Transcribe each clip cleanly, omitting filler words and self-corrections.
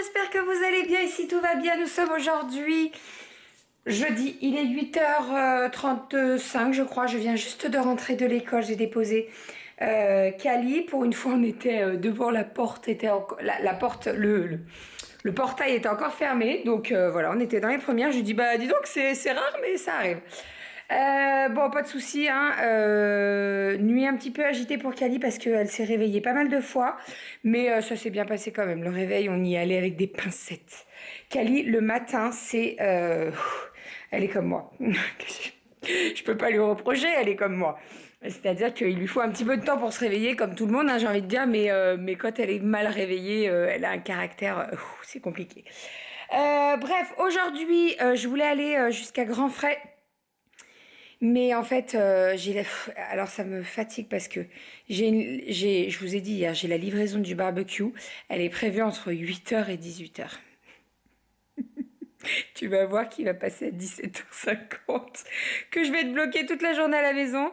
j'espère que vous allez bien. Ici tout va bien. Nous sommes aujourd'hui jeudi, il est 8h35 je crois. Je viens juste de rentrer de l'école, j'ai déposé Kali. Pour une fois on était devant la porte, la porte, le portail était encore fermé. Donc voilà, on était dans les premières. Je lui dis bah dis donc c'est rare mais ça arrive. Bon, pas de souci, hein. Nuit un petit peu agitée pour Kali parce qu'elle s'est réveillée pas mal de fois, mais ça s'est bien passé quand même. Le réveil, on y allait avec des pincettes. Kali, le matin, elle est comme moi. Je peux pas lui reprocher, elle est comme moi. C'est-à-dire qu'il lui faut un petit peu de temps pour se réveiller, comme tout le monde, hein, j'ai envie de dire, mais quand elle est mal réveillée, elle a un caractère, c'est compliqué. Bref, aujourd'hui, je voulais aller jusqu'à Grandfrais. Mais en fait, alors ça me fatigue parce que je vous ai dit hier, j'ai la livraison du barbecue. Elle est prévue entre 8h et 18h. Tu vas voir qu'il va passer à 17h50, que je vais être bloquée toute la journée à la maison.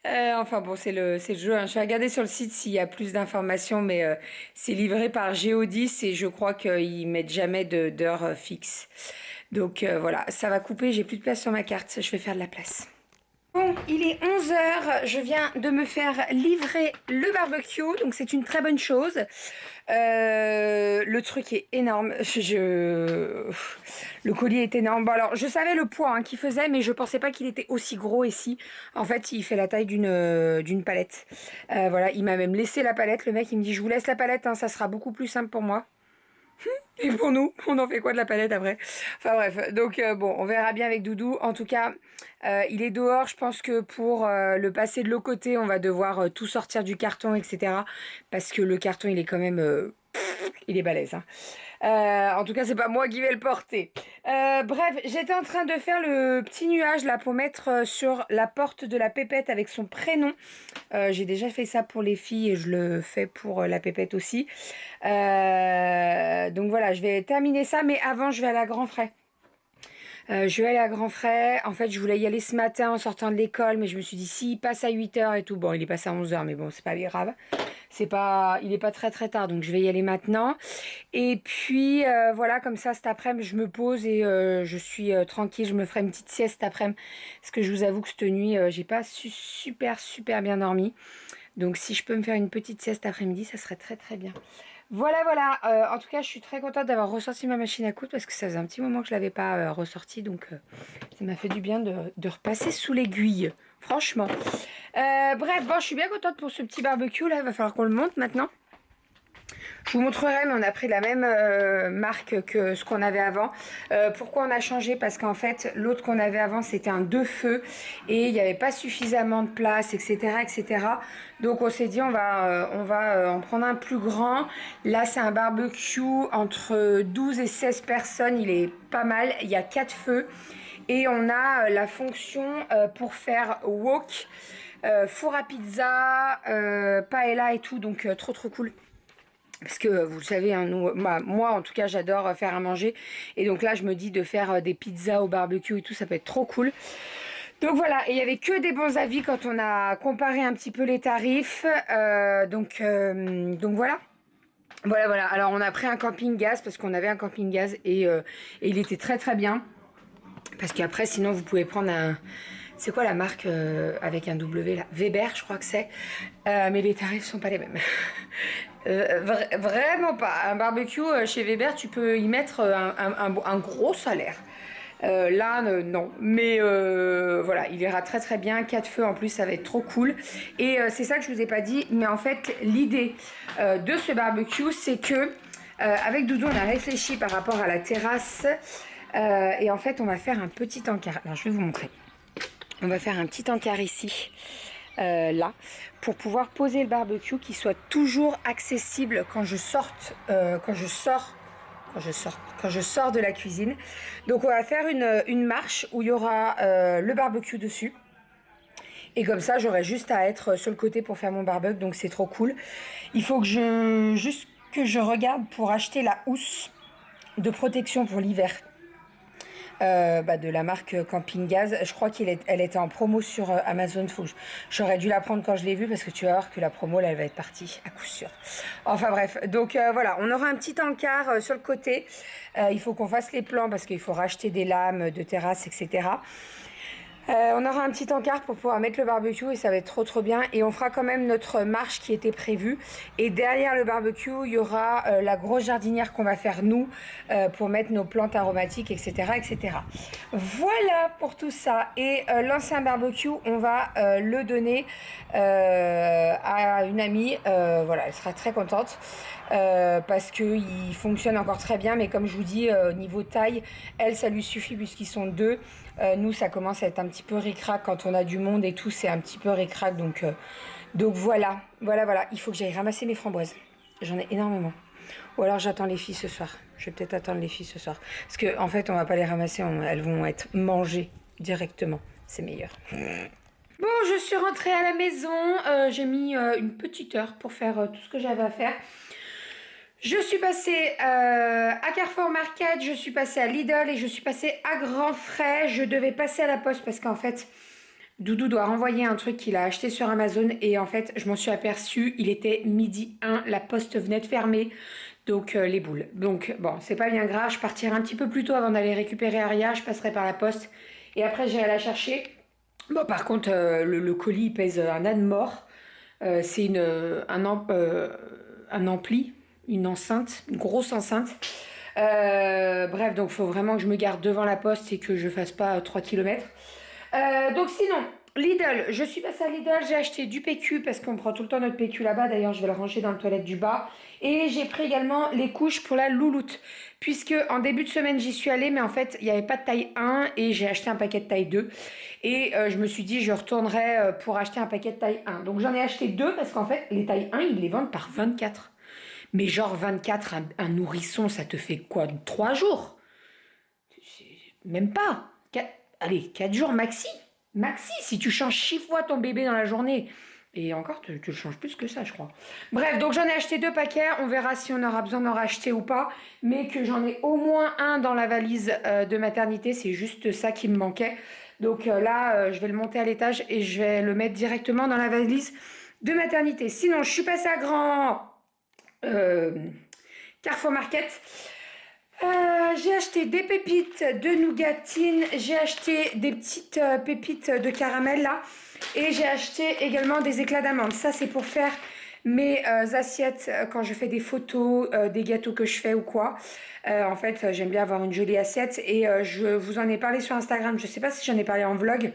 Enfin bon, c'est le jeu, hein. Je vais regarder sur le site s'il y a plus d'informations, mais c'est livré par Géodis et je crois qu'ils mettent jamais d'heure fixe. Donc voilà, ça va couper, j'ai plus de place sur ma carte, je vais faire de la place. Bon, il est 11h, je viens de me faire livrer le barbecue, donc c'est une très bonne chose. Le truc est énorme, le colis est énorme. Bon alors, je savais le poids qu'il faisait, mais je pensais pas qu'il était aussi gros ici. En fait, il fait la taille d'une palette. Voilà, il m'a même laissé la palette, le mec il me dit je vous laisse la palette, hein, ça sera beaucoup plus simple pour moi. Et pour nous, on en fait quoi de la palette après? Enfin bref, donc bon, on verra bien avec Doudou. En tout cas, il est dehors. Je pense que pour le passer de l'autre côté, on va devoir tout sortir du carton, etc. Parce que le carton, il est quand même... il est balèze, hein. En tout cas, c'est pas moi qui vais le porter. Bref, j'étais en train de faire le petit nuage là pour mettre sur la porte de la pépette avec son prénom. J'ai déjà fait ça pour les filles et je le fais pour la pépette aussi. Donc voilà, je vais terminer ça, mais avant, je vais aller à Grandfrais. Je vais aller à Grandfrais. En fait, je voulais y aller ce matin en sortant de l'école, mais je me suis dit, s'il passe à 8h et tout, bon, il est passé à 11h, mais bon, c'est pas grave. Il est pas très très tard, donc je vais y aller maintenant. Et puis, voilà, comme ça, cet après-midi, je me pose et je suis tranquille. Je me ferai une petite sieste après-midi. Parce que je vous avoue que cette nuit, j'ai pas super bien dormi. Donc, si je peux me faire une petite sieste après-midi, ça serait très très bien. Voilà, voilà. En tout cas, je suis très contente d'avoir ressorti ma machine à coudre parce que ça faisait un petit moment que je ne l'avais pas ressortie. Donc, ça m'a fait du bien de repasser sous l'aiguille. Franchement. Bref, bon, je suis bien contente pour ce petit barbecue. Là, il va falloir qu'on le monte maintenant. Je vous montrerai, mais on a pris la même marque que ce qu'on avait avant. Pourquoi on a changé? Parce qu'en fait, l'autre qu'on avait avant, c'était un 2 feux et il n'y avait pas suffisamment de place, etc., etc. Donc on s'est dit, on va en prendre un plus grand. Là, c'est un barbecue entre 12 et 16 personnes. Il est pas mal. Il y a 4 feux et on a la fonction pour faire wok, four à pizza, paella et tout. Donc trop cool. Parce que vous le savez, hein, moi en tout cas j'adore faire à manger. Et donc là je me dis de faire des pizzas au barbecue et tout, ça peut être trop cool. Donc voilà, et il n'y avait que des bons avis quand on a comparé un petit peu les tarifs. Donc voilà. Voilà. Alors on a pris un camping-gaz parce qu'on avait un camping-gaz et il était très très bien. Parce qu'après sinon vous pouvez prendre un... C'est quoi la marque avec un W là? Weber, je crois que c'est. Mais les tarifs sont pas les mêmes. Vraiment pas. Un barbecue chez Weber, tu peux y mettre un gros salaire. Là, non. Mais voilà, il ira très très bien. 4 feux en plus, ça va être trop cool. Et c'est ça que je vous ai pas dit. Mais en fait, l'idée de ce barbecue, c'est que avec Doudou, on a réfléchi par rapport à la terrasse. Et en fait, on va faire un petit encart. Alors, je vais vous montrer. On va faire un petit encart ici, là, pour pouvoir poser le barbecue qui soit toujours accessible quand je sors de la cuisine. Donc on va faire une marche où il y aura le barbecue dessus. Et comme ça, j'aurai juste à être sur le côté pour faire mon barbecue, donc c'est trop cool. Il faut que je regarde pour acheter la housse de protection pour l'hiver. de la marque Camping Gaz. Je crois elle était en promo sur Amazon. J'aurais dû la prendre quand je l'ai vue parce que tu vas voir que la promo là, elle va être partie à coup sûr. Enfin bref, donc voilà, on aura un petit encart sur le côté. Il faut qu'on fasse les plans parce qu'il faut racheter des lames de terrasse, etc. On aura un petit encart pour pouvoir mettre le barbecue et ça va être trop bien. Et on fera quand même notre marche qui était prévue. Et derrière le barbecue, il y aura la grosse jardinière qu'on va faire nous pour mettre nos plantes aromatiques, etc., etc. Voilà pour tout ça. Et l'ancien barbecue, on va le donner à une amie. Voilà, elle sera très contente. Parce qu'il fonctionne encore très bien, mais comme je vous dis, niveau taille, elle, ça lui suffit puisqu'ils sont deux. Nous, ça commence à être un petit peu ric-rac quand on a du monde et tout, c'est un petit peu ric-rac, donc voilà, il faut que j'aille ramasser mes framboises. J'en ai énormément. Ou alors j'attends les filles ce soir. Je vais peut-être attendre les filles ce soir. Parce qu'en en fait, on va pas les ramasser, elles vont être mangées directement. C'est meilleur. Bon, je suis rentrée à la maison. J'ai mis une petite heure pour faire tout ce que j'avais à faire. Je suis passée à Carrefour Market, je suis passée à Lidl et je suis passée à Grand Frais. Je devais passer à la poste parce qu'en fait, Doudou doit renvoyer un truc qu'il a acheté sur Amazon et en fait, je m'en suis aperçue, il était midi 1, la poste venait de fermer, donc les boules. Donc bon, c'est pas bien grave, je partirai un petit peu plus tôt avant d'aller récupérer Aria, je passerai par la poste et après j'irai la chercher. Bon, par contre, le colis il pèse un âne mort. C'est un ampli, une enceinte, une grosse enceinte. Bref, donc il faut vraiment que je me garde devant la poste et que je fasse pas 3 km. Donc sinon, Lidl, je suis passée à Lidl, j'ai acheté du PQ parce qu'on prend tout le temps notre PQ là-bas. D'ailleurs, je vais le ranger dans la toilette du bas. Et j'ai pris également les couches pour la louloute. Puisque en début de semaine, j'y suis allée, mais en fait, il n'y avait pas de taille 1 et j'ai acheté un paquet de taille 2. Et je me suis dit, je retournerai pour acheter un paquet de taille 1. Donc j'en ai acheté 2 parce qu'en fait, les tailles 1, ils les vendent par 24. Mais genre 24, un nourrisson, ça te fait quoi? 3 jours? Même pas. Allez, 4 jours maxi. Maxi, si tu changes 6 fois ton bébé dans la journée. Et encore, tu le changes plus que ça, je crois. Bref, donc j'en ai acheté 2 paquets. On verra si on aura besoin d'en racheter ou pas. Mais que j'en ai au moins un dans la valise de maternité. C'est juste ça qui me manquait. Donc là, je vais le monter à l'étage et je vais le mettre directement dans la valise de maternité. Sinon, je suis passée à Carrefour Market. J'ai acheté des pépites de nougatine, j'ai acheté des petites pépites de caramel là et j'ai acheté également des éclats d'amande. Ça c'est pour faire mes assiettes quand je fais des photos des gâteaux que je fais ou quoi. En fait j'aime bien avoir une jolie assiette et je vous en ai parlé sur Instagram. Je sais pas si j'en ai parlé en vlog,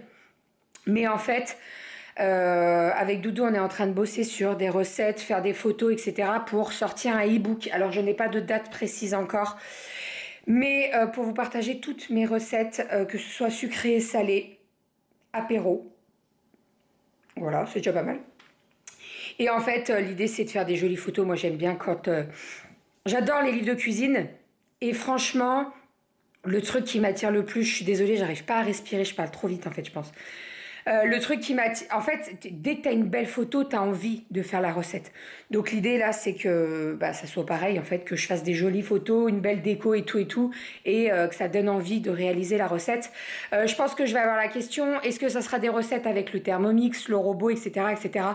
mais en fait avec Doudou, on est en train de bosser sur des recettes, faire des photos, etc. pour sortir un e-book. Alors, je n'ai pas de date précise encore, mais pour vous partager toutes mes recettes, que ce soit sucré, salé, apéro. Voilà, c'est déjà pas mal. Et en fait, l'idée, c'est de faire des jolies photos. Moi, j'aime bien quand... J'adore les livres de cuisine. Et franchement, le truc qui m'attire le plus, je suis désolée, j'arrive pas à respirer, je parle trop vite en fait, je pense. Le truc qui m'attire, en fait, dès que tu as une belle photo, tu as envie de faire la recette. Donc l'idée là, c'est que ça soit pareil, en fait, que je fasse des jolies photos, une belle déco et tout, et que ça donne envie de réaliser la recette. Je pense que je vais avoir la question, est-ce que ça sera des recettes avec le Thermomix, le robot, etc., etc.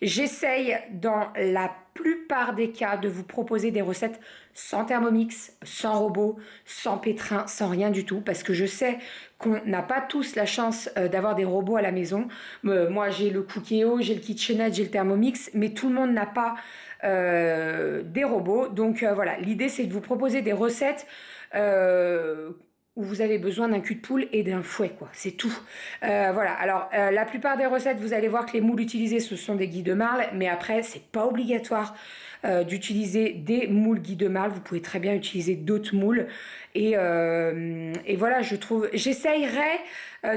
J'essaye dans la plupart des cas de vous proposer des recettes sans Thermomix, sans robot, sans pétrin, sans rien du tout, parce que je sais qu'on n'a pas tous la chance d'avoir des robots à la maison. Moi, j'ai le Cookéo, j'ai le KitchenAid, j'ai le Thermomix, mais tout le monde n'a pas des robots. Donc voilà, l'idée c'est de vous proposer des recettes où vous avez besoin d'un cul de poule et d'un fouet, quoi. C'est tout. Voilà. Alors, la plupart des recettes, vous allez voir que les moules utilisés, ce sont des Guy de Marle, mais après, c'est pas obligatoire d'utiliser des moules Guy de Marle. Vous pouvez très bien utiliser d'autres moules. Et voilà, je trouve... J'essayerai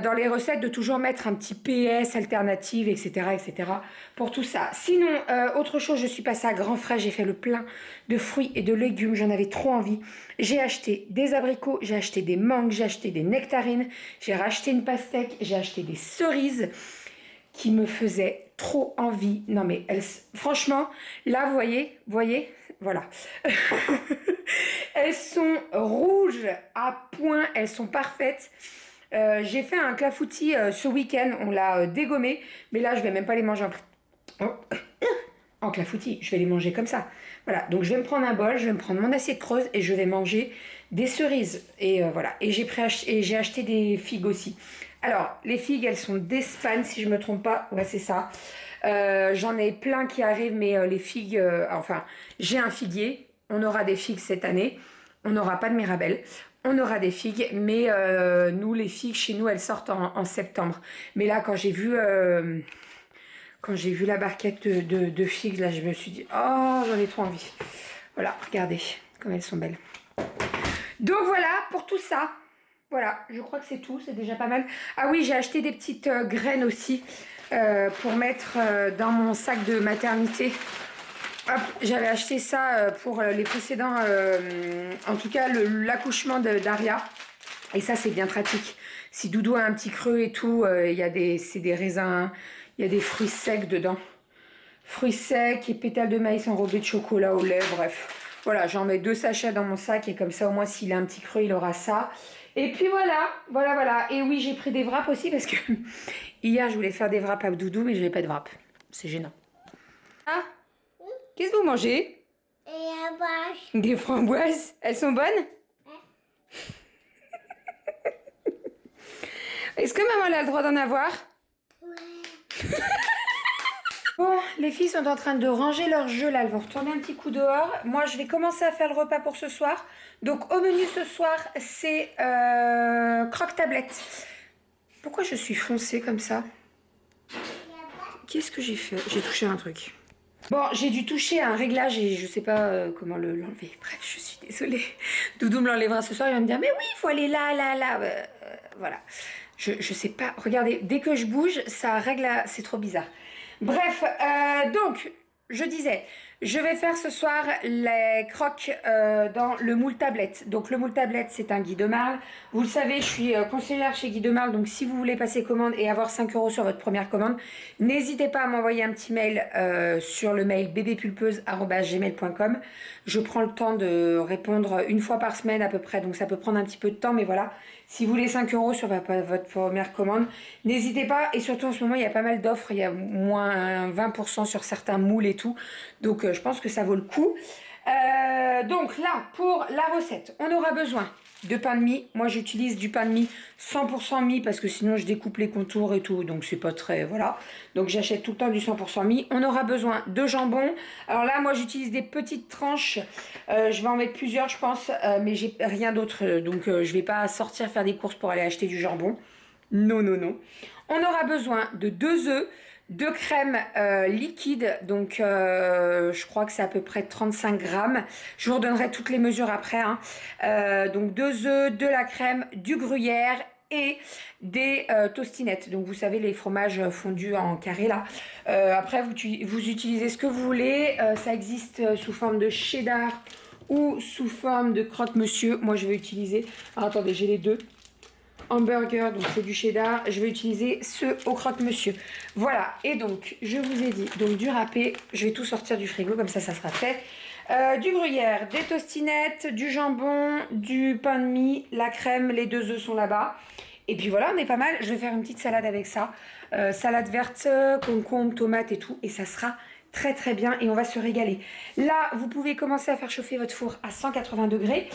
dans les recettes de toujours mettre un petit PS, alternative, etc., etc., pour tout ça. Sinon, autre chose, je suis passée à Grand Frais, j'ai fait le plein de fruits et de légumes, j'en avais trop envie. J'ai acheté des abricots, j'ai acheté des mangues, j'ai acheté des nectarines, j'ai racheté une pastèque, j'ai acheté des cerises qui me faisaient trop envie. Non mais franchement, là vous voyez, voilà. Elles sont rouges rouges à point, elles sont parfaites. J'ai fait un clafoutis ce week-end, on l'a dégommé, mais là je vais même pas les manger en clafoutis, je vais les manger comme ça. Voilà, donc je vais me prendre un bol, je vais me prendre mon assiette creuse et je vais manger des cerises. Et voilà, et j'ai acheté des figues aussi. Alors, les figues, elles sont d'Espagne, si je me trompe pas. Ouais, c'est ça. J'en ai plein qui arrivent, mais les figues... enfin, j'ai un figuier. On aura des figues cette année. On n'aura pas de Mirabelle. On aura des figues, mais nous, les figues, chez nous, elles sortent en septembre. Mais là, quand j'ai vu la barquette de figues, là, je me suis dit, oh, j'en ai trop envie. Voilà, regardez comme elles sont belles. Donc voilà, pour tout ça. Voilà, je crois que c'est tout, c'est déjà pas mal. Ah oui, j'ai acheté des petites graines aussi pour mettre dans mon sac de maternité. Hop, j'avais acheté ça pour les précédents, en tout cas l'accouchement d'Aria. Et ça, c'est bien pratique. Si Doudou a un petit creux et tout, c'est des raisins, il y a des fruits secs dedans. Fruits secs et pétales de maïs enrobés de chocolat au lait, bref. Voilà, j'en mets 2 sachets dans mon sac et comme ça, au moins, s'il a un petit creux, il aura ça. Et puis voilà. Et oui, j'ai pris des wraps aussi parce que hier, je voulais faire des wraps à Doudou, mais je n'ai pas de wraps. C'est gênant. Ah, qu'est-ce que vous mangez? Des framboises. Elles sont bonnes? Est-ce que maman a le droit d'en avoir? Ouais. Bon, les filles sont en train de ranger leur jeu là, elles vont retourner un petit coup dehors. Moi, je vais commencer à faire le repas pour ce soir. Donc, au menu ce soir, c'est croque-tablette. Pourquoi je suis foncée comme ça? Qu'est-ce que j'ai fait? J'ai touché un truc. Bon, j'ai dû toucher un réglage et je sais pas comment l'enlever. Bref, je suis désolée. Doudou me l'enlèvera ce soir, il va me dire, mais oui, il faut aller là. Voilà. Je sais pas. Regardez, dès que je bouge, ça règle. C'est trop bizarre. Bref, donc, je disais, je vais faire ce soir les croques dans le moule tablette. Donc, le moule tablette, c'est un Guy de Marle. Vous le savez, je suis conseillère chez Guy de Marle. Donc, si vous voulez passer commande et avoir 5 € sur votre première commande, n'hésitez pas à m'envoyer un petit mail sur le mail bébépulpeuse@gmail.com. Je prends le temps de répondre une fois par semaine à peu près. Donc, ça peut prendre un petit peu de temps, mais voilà. Si vous voulez 5 € sur votre première commande, n'hésitez pas. Et surtout, en ce moment, il y a pas mal d'offres. Il y a moins 20% sur certains moules et tout. Donc, je pense que ça vaut le coup. Donc là, pour la recette, on aura besoin de pain de mie. Moi, j'utilise du pain de mie 100% mie parce que sinon, je découpe les contours et tout. Donc, c'est pas très... Voilà. Donc, j'achète tout le temps du 100% mie. On aura besoin de jambon. Alors là, moi, j'utilise des petites tranches. Je vais en mettre plusieurs, je pense. Mais j'ai rien d'autre. Donc, je vais pas sortir faire des courses pour aller acheter du jambon. Non. On aura besoin de 2 œufs. De crème liquide, donc je crois que c'est à peu près 35 grammes. Je vous redonnerai toutes les mesures après. Hein. Donc 2 œufs, de la crème, du gruyère et des tostinettes. Donc vous savez les fromages fondus en carré là. Après vous utilisez ce que vous voulez. Ça existe sous forme de cheddar ou sous forme de croque-monsieur. Moi je vais utiliser... Alors, attendez, j'ai les deux. Hamburger, donc c'est du cheddar. Je vais utiliser ce au croque-monsieur. Voilà, et donc, je vous ai dit, donc du râpé, je vais tout sortir du frigo, comme ça sera fait. Du gruyère, des tostinettes, du jambon, du pain de mie, la crème, les 2 œufs sont là-bas. Et puis voilà, on est pas mal. Je vais faire une petite salade avec ça. Salade verte, concombre, tomate et tout. Et ça sera très bien et on va se régaler. Là, vous pouvez commencer à faire chauffer votre four à 180 degrés.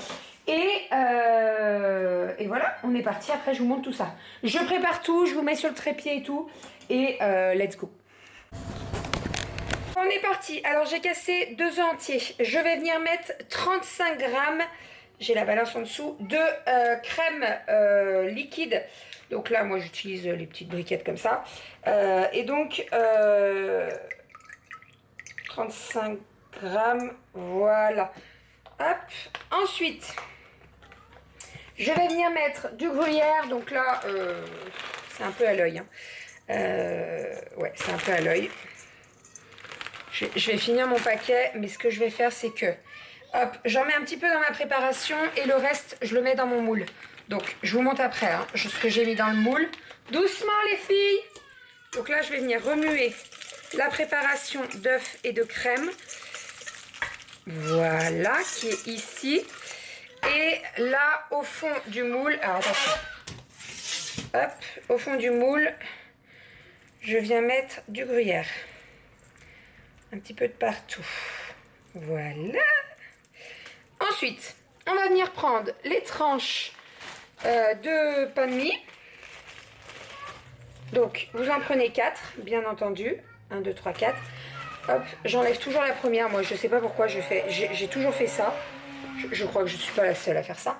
Et voilà, on est parti. Après, je vous montre tout ça. Je prépare tout, je vous mets sur le trépied et tout. Et let's go. On est parti. Alors, j'ai cassé 2 œufs entiers. Je vais venir mettre 35 grammes, j'ai la balance en dessous, de crème liquide. Donc là, moi, j'utilise les petites briquettes comme ça. Et donc, 35 grammes, voilà. Hop. Ensuite... je vais venir mettre du gruyère, donc là, c'est un peu à l'œil. Hein. Ouais, c'est un peu à l'œil. Je vais finir mon paquet, mais ce que je vais faire, c'est que, hop, j'en mets un petit peu dans ma préparation et le reste, je le mets dans mon moule. Donc, je vous montre après hein, ce que j'ai mis dans le moule. Doucement, les filles. Donc là, je vais venir remuer la préparation d'œufs et de crème. Voilà, qui est ici. Et là, au fond du moule, alors attention, hop, au fond du moule, je viens mettre du gruyère. Un petit peu de partout. Voilà. Ensuite, on va venir prendre les tranches de pain de mie. Donc, vous en prenez 4, bien entendu. 1, 2, 3, 4. Hop, j'enlève toujours la première. Moi, je ne sais pas pourquoi j'ai toujours fait ça. Je crois que je ne suis pas la seule à faire ça.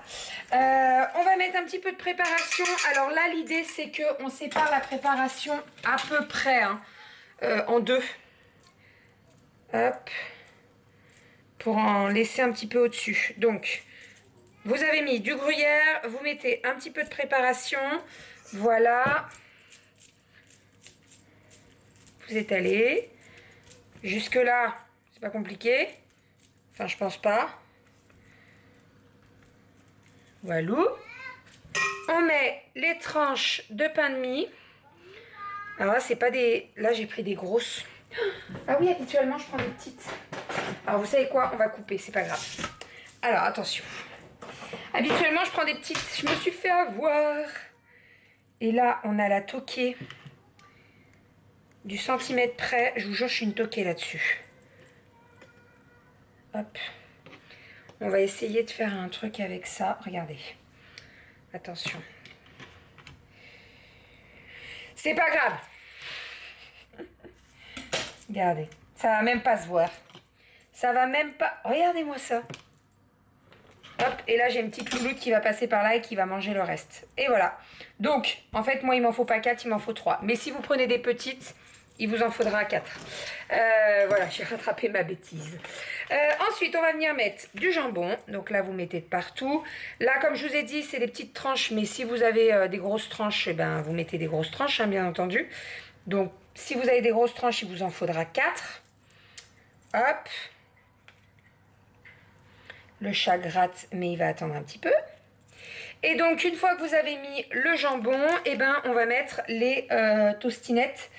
On va mettre un petit peu de préparation. Alors là, l'idée, c'est qu'on sépare la préparation à peu près en deux. Hop. Pour en laisser un petit peu au-dessus. Donc, vous avez mis du gruyère. Vous mettez un petit peu de préparation. Voilà. Vous étalez. Jusque-là, c'est pas compliqué. Enfin, je pense pas. Voilà. On met les tranches de pain de mie. Alors là, c'est pas des... Là, j'ai pris des grosses. Ah oui, habituellement, je prends des petites. Alors, vous savez quoi? On va couper, c'est pas grave. Alors, attention. Habituellement, je prends des petites. Je me suis fait avoir. Et là, on a la toquée du centimètre près. Je vous jure, je suis une toquée là-dessus. Hop. On va essayer de faire un truc avec ça. Regardez. Attention. C'est pas grave. Regardez. Ça va même pas se voir. Ça va même pas... Regardez-moi ça. Hop. Et là, j'ai une petite louloute qui va passer par là et qui va manger le reste. Et voilà. Donc, en fait, moi, il m'en faut pas 4, il m'en faut 3. Mais si vous prenez des petites, il vous en faudra 4. Voilà, j'ai rattrapé ma bêtise. Ensuite, on va venir mettre du jambon. Donc là, vous mettez de partout. Là, comme je vous ai dit, c'est des petites tranches. Mais si vous avez des grosses tranches, eh ben, vous mettez des grosses tranches, hein, bien entendu. Donc, si vous avez des grosses tranches, il vous en faudra 4. Hop. Le chat gratte, mais il va attendre un petit peu. Et donc, une fois que vous avez mis le jambon, eh ben, on va mettre les tostinettes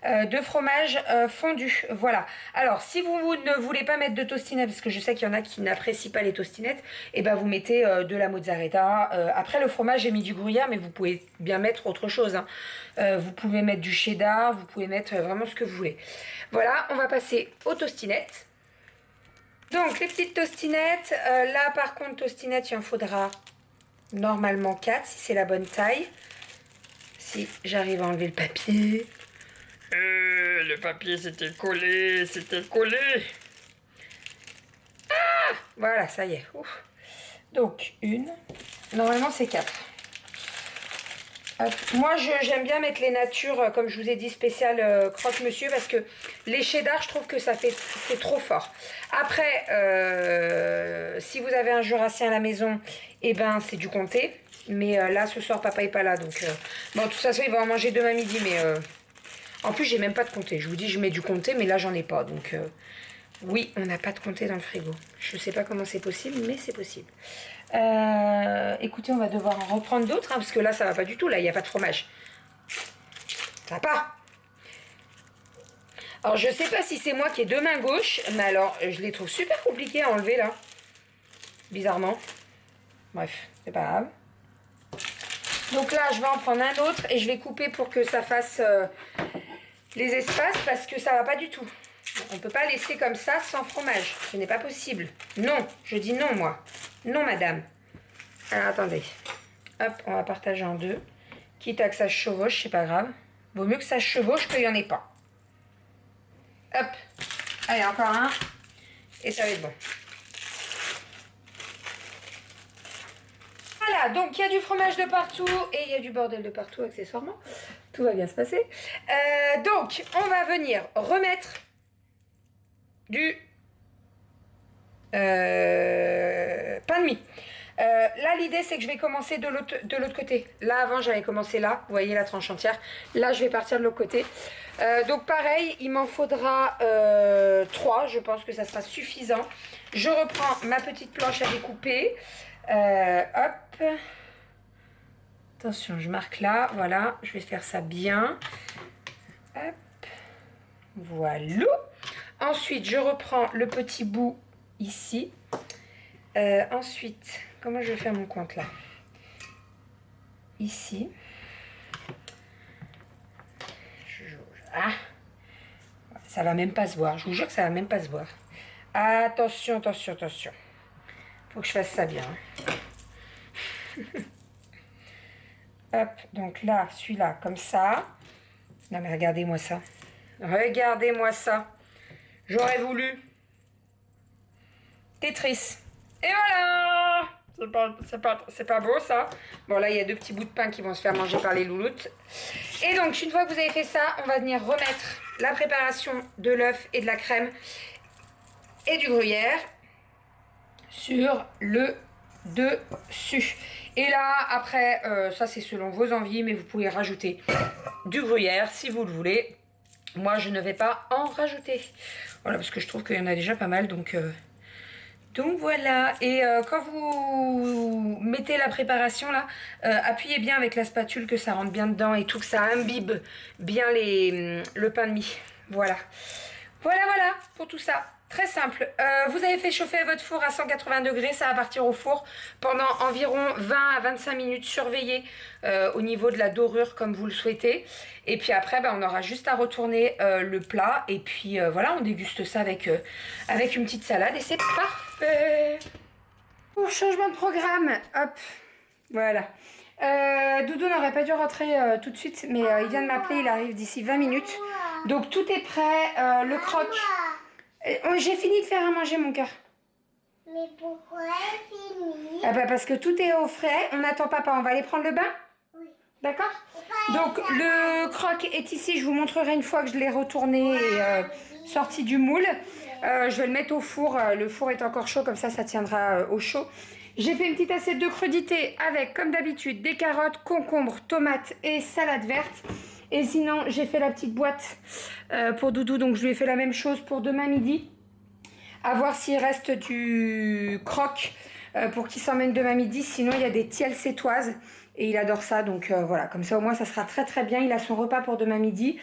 de fromage fondu. Voilà. Alors, si vous ne voulez pas mettre de tostinettes, parce que je sais qu'il y en a qui n'apprécient pas les tostinettes, eh ben, vous mettez de la mozzarella. Après, le fromage, j'ai mis du gruyère, mais vous pouvez bien mettre autre chose, hein. Vous pouvez mettre du cheddar, vous pouvez mettre vraiment ce que vous voulez. Voilà, on va passer aux tostinettes. Donc, les petites tostinettes. Là, par contre, tostinettes, il en faudra normalement 4, si c'est la bonne taille. Si j'arrive à enlever le papier. Le papier c'était collé, c'était collé. Ah, voilà, ça y est. Ouf. Donc, une. Normalement, c'est 4. Moi, j'aime bien mettre les natures, comme je vous ai dit, spéciales croque-monsieur, parce que les cheddar, je trouve que c'est trop fort. Après, si vous avez un jurassien à la maison, eh ben, c'est du comté. Mais là, ce soir, papa est pas là, donc... bon, de toute façon, il va en manger demain midi, mais... en plus, j'ai même pas de comté. Je vous dis, je mets du comté, mais là, j'en ai pas, donc... oui, on n'a pas de comté dans le frigo. Je sais pas comment c'est possible, mais c'est possible. Écoutez, on va devoir en reprendre d'autres, hein, parce que là, ça va pas du tout. Là, il n'y a pas de fromage. Ça va pas. Alors, je sais pas si c'est moi qui ai 2 mains gauches, mais alors, je les trouve super compliquées à enlever, là. Bizarrement. Bref, c'est pas grave. Donc là, je vais en prendre un autre et je vais couper pour que ça fasse les espaces, parce que ça va pas du tout. On ne peut pas laisser comme ça sans fromage. Ce n'est pas possible. Non, je dis non, moi. Non, madame. Alors, attendez. Hop, on va partager en 2. Quitte à que ça se chevauche, c'est pas grave. Vaut mieux que ça se chevauche qu'il n'y en ait pas. Hop. Allez, encore un. Et ça va être bon. Voilà, donc il y a du fromage de partout et il y a du bordel de partout, accessoirement. Tout va bien se passer. Donc, on va venir remettre du pain de mie. Là, l'idée, c'est que je vais commencer de l'autre côté. Là, avant, j'avais commencé là. Vous voyez la tranche entière. Là, je vais partir de l'autre côté. Donc, pareil, il m'en faudra 3. Je pense que ça sera suffisant. Je reprends ma petite planche à découper. Hop. Attention, je marque là. Voilà, je vais faire ça bien. Hop. Voilà. Ensuite, je reprends le petit bout ici. Ensuite, comment je vais faire mon compte là? Ici. Ah, ça va même pas se voir. Je vous jure que ça va même pas se voir. Attention, attention, attention. Faut que je fasse ça bien. Hop, donc là, celui-là, comme ça. Non mais regardez-moi ça. Regardez-moi ça. J'aurais voulu. Tetris. Et voilà. C'est pas beau ça. Bon là, il y a deux petits bouts de pain qui vont se faire manger par les louloutes. Et donc, une fois que vous avez fait ça, on va venir remettre la préparation de l'œuf et de la crème et du gruyère sur le dessus. Et là, après, ça c'est selon vos envies, mais vous pouvez rajouter du gruyère si vous le voulez. Moi, je ne vais pas en rajouter. Voilà, parce que je trouve qu'il y en a déjà pas mal, donc voilà. Et quand vous mettez la préparation là, appuyez bien avec la spatule que ça rentre bien dedans et tout, que ça imbibe bien le pain de mie. Voilà. Voilà pour tout ça. Très simple. Vous avez fait chauffer votre four à 180 degrés. Ça va partir au four pendant environ 20 à 25 minutes. Surveillez au niveau de la dorure comme vous le souhaitez. Et puis après, on aura juste à retourner le plat. Et puis voilà, on déguste ça avec une petite salade. Et c'est parfait. Pour changement de programme. Hop. Voilà. Doudou n'aurait pas dû rentrer tout de suite. Mais il vient de m'appeler. Il arrive d'ici 20 minutes. Donc tout est prêt. Le croque. J'ai fini de faire à manger, mon cœur. Mais pourquoi fini? Ah bah parce que tout est au frais. On attend papa. On va aller prendre le bain? Oui. D'accord? Donc le croque est ici. Je vous montrerai une fois que je l'ai retourné et sorti du moule. Je vais le mettre au four. Le four est encore chaud. Comme ça tiendra au chaud. J'ai fait une petite assiette de crudités avec, comme d'habitude, des carottes, concombres, tomates et salade verte. Et sinon, j'ai fait la petite boîte pour Doudou. Donc, je lui ai fait la même chose pour demain midi. À voir s'il reste du croque pour qu'il s'emmène demain midi. Sinon, il y a des tiels sétoises. Et il adore ça. Donc, voilà. Comme ça, au moins, ça sera très, très bien. Il a son repas pour demain midi.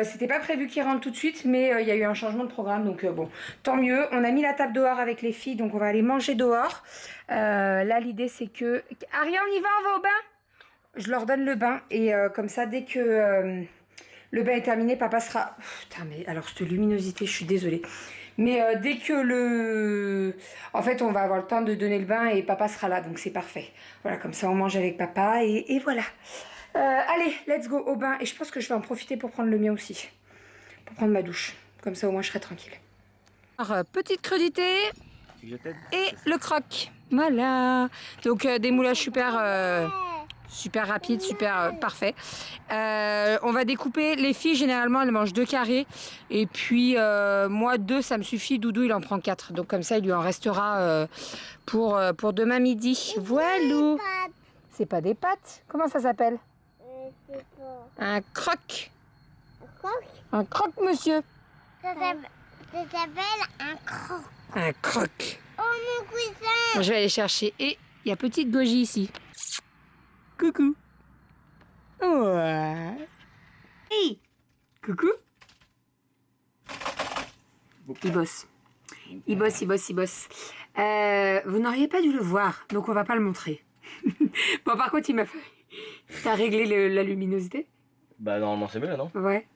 C'était pas prévu qu'il rentre tout de suite. Mais il y a eu un changement de programme. Donc, bon, tant mieux. On a mis la table dehors avec les filles. Donc, on va aller manger dehors. Là, l'idée, c'est que... Aria, on y va? On va au bain? Je leur donne le bain et comme ça, dès que le bain est terminé, papa sera... Putain, mais alors, cette luminosité, je suis désolée. Mais dès que le... En fait, on va avoir le temps de donner le bain et papa sera là, donc c'est parfait. Voilà, comme ça, on mange avec papa et voilà. Allez, let's go au bain. Et je pense que je vais en profiter pour prendre le mien aussi. Pour prendre ma douche. Comme ça, au moins, je serai tranquille. Alors, petite crudité et le croque. Voilà. Donc, des moulages super rapide, super parfait. On va découper. Les filles, généralement, elles mangent 2 carrés. Et puis, moi, 2, ça me suffit. Doudou, il en prend 4. Donc, comme ça, il lui en restera pour demain midi. Voilou. C'est pas des pâtes. Comment ça s'appelle? Un croque. Un croque? Un croque, monsieur. Ça s'appelle un croque. Un croque. Oh, mon cousin! Je vais aller chercher. Et il y a petite Goji ici. Coucou. Ouais. Hey. Coucou. Il bosse. Il bosse. Vous n'auriez pas dû le voir, donc on va pas le montrer. Bon, par contre, il m'a fait... T'as réglé la luminosité? Bah normalement c'est bien, non? Ouais.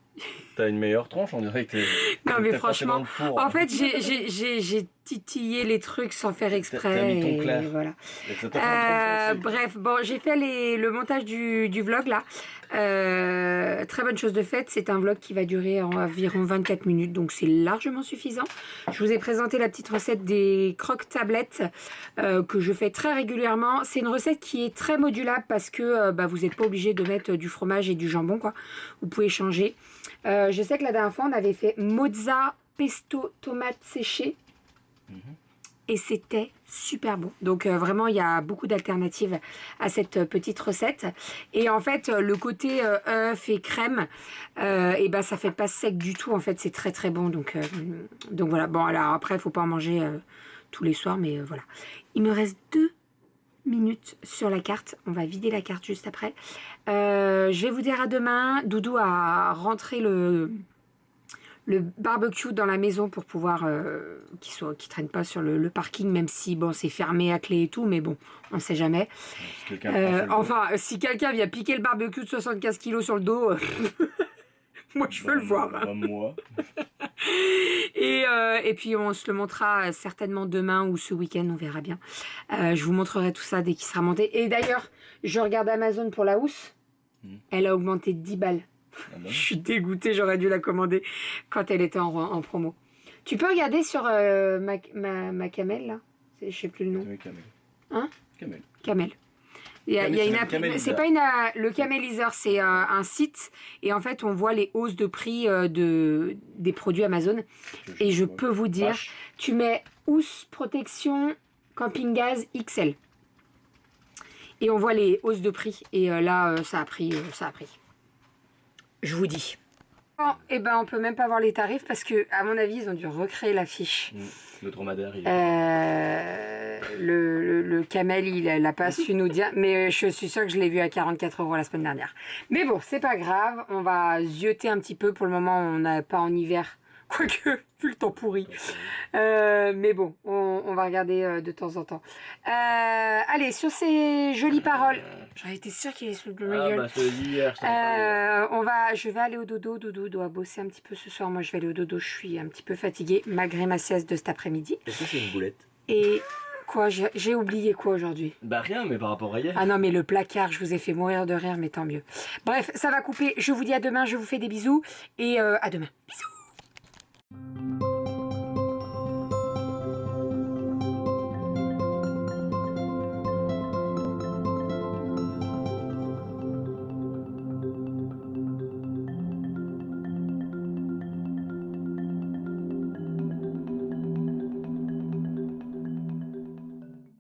T'as une meilleure tronche, on dirait que t'es... Non mais t'es passé dans franchement, le four. en fait j'ai titillé les trucs sans faire exprès. T'as mis ton et clair. voilà. Et ça t'a fait un truc Bref, bon, j'ai fait le montage du vlog là. Très bonne chose de faite, c'est un vlog qui va durer environ 24 minutes, donc c'est largement suffisant. Je vous ai présenté la petite recette des croque tablettes que je fais très régulièrement. C'est une recette qui est très modulable parce que vous n'êtes pas obligé de mettre du fromage et du jambon, quoi. Vous pouvez changer. Je sais que la dernière fois, on avait fait mozza, pesto, tomate séchée. Et c'était super bon. Donc vraiment, il y a beaucoup d'alternatives à cette petite recette. Et en fait, le côté œuf et crème, ça fait pas sec du tout. En fait, c'est très très bon. Donc voilà. Bon, alors après, il faut pas en manger tous les soirs, mais voilà. Il me reste 2 minutes sur la carte. On va vider la carte juste après. Je vais vous dire à demain. Doudou a rentré le le barbecue dans la maison pour pouvoir qu'il traîne pas sur le parking, même si bon c'est fermé à clé et tout, mais bon, on sait jamais. Si quelqu'un prend sur le dos. Enfin, si quelqu'un vient piquer le barbecue de 75 kilos sur le dos, moi je veux le voir. Hein. Bah, moi. Et puis on se le montrera certainement demain ou ce week-end, on verra bien. Je vous montrerai tout ça dès qu'il sera monté. Et d'ailleurs, je regarde Amazon pour la housse. Elle a augmenté de 10 balles. Ah bon. Je suis dégoûtée, j'aurais dû la commander quand elle était en promo. Tu peux regarder sur ma Camel là, je sais plus le nom. Oui, Camel. Hein? Camel. Camel. Il y a c'est une le appli, Camelizer. c'est pas le Camelizer, c'est un site et en fait on voit les hausses de prix des produits Amazon et je peux vous dire, Vache. tu mets housse protection camping gaz XL et on voit les hausses de prix et là ça a pris. Je vous dis. Bon, et ben on peut même pas voir les tarifs parce que à mon avis ils ont dû recréer la fiche. Le dromadaire, il est... Le camel, il n'a pas su nous dire, mais je suis sûre que je l'ai vu à 44 € la semaine dernière. Mais bon, c'est pas grave, on va zioter un petit peu. Pour le moment, on n'a pas en hiver, quoique, vu le temps pourri. Mais bon, on va regarder de temps en temps. Allez, sur ces jolies paroles, j'aurais été sûre qu'il allait se foutre de ma Ah gueule. bah, je te l'ai dit hier, je t'en ai parlé. Je vais aller au dodo. Doudou doit bosser un petit peu ce soir. Moi, je vais aller au dodo. Je suis un petit peu fatiguée, malgré ma sieste de cet après-midi. Est-ce que c'est une boulette? Et quoi, j'ai oublié quoi aujourd'hui? Bah rien, mais par rapport à hier. Ah non, mais le placard, je vous ai fait mourir de rire, mais tant mieux. Bref, ça va couper. Je vous dis à demain. Je vous fais des bisous. Et à demain. Bisous.